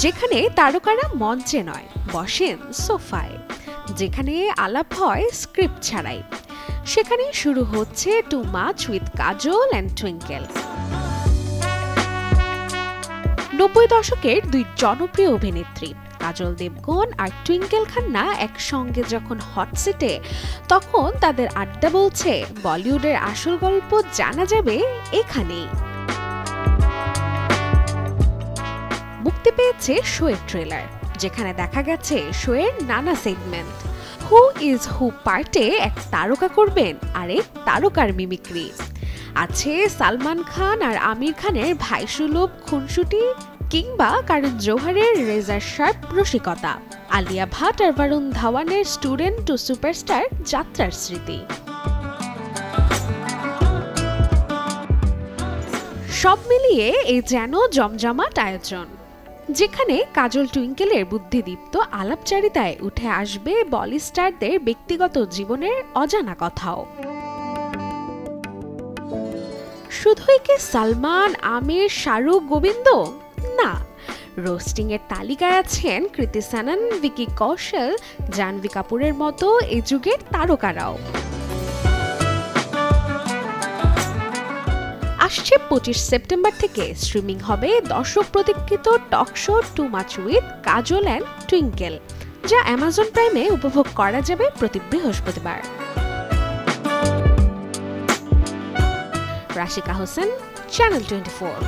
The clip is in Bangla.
যেখানে তারকারা মঞ্চে নয়, বসেন সোফায়, যেখানে আলাপ হয় স্ক্রিপ্ট ছাড়াই। সেখানে শুরু হচ্ছে two much with Kajol and twinkle. 90 দশকের দুই জনপ্রিয় অভিনেত্রী কাজল দেবগন আর টুইঙ্কেল খান্না একসঙ্গে যখন হট সিটে, তখন তাদের আড্ডা বলছে বলিউডের আসল গল্প জানা যাবে এখানেই। মুক্তি পেয়েছে শোয়ের ট্রেলার, যেখানে দেখা গেছে শোয়ের নানা সেগমেন্ট। হু ইজ হু পার্টে এক তারকা করবেন আরেক তারকার মিমিক্রি। আছে সালমান খান আর আমির খানের ভাইসুলভ খুনসুটি, কিংবা কারণ জোহরের রেজার শার্প রসিকতা, আলিয়া ভাট আর বরুণ ধাওয়ানের স্টুডেন্ট টু সুপারস্টার যাত্রার স্মৃতি। সব মিলিয়ে এই যেন জমজমাট আয়োজন, যেখানে কাজল টুইঙ্কেলের বুদ্ধিদীপ্ত আলাপচারিতায় উঠে আসবে বলি স্টারদের ব্যক্তিগত জীবনের অজানা কথাও। শুধুই কি সালমান, আমির, শাহরুখ, গোবিন্দ? না, রোস্টিং এর তালিকায় আছেন কৃতি সানন, ভিকি কৌশল, জাহ্নবী কাপুরের মতো এই যুগের তারকারাও। আসছে 25 সেপ্টেম্বর থেকে স্ট্রিমিং হবে দর্শক প্রতীক্ষিত talk show two much with Kajol and Twinkle, যা অ্যামাজন প্রাইমে উপভোগ করা যাবে প্রতি বৃহস্পতিবার। রাশিকা হোসেন, চ্যানেল 24।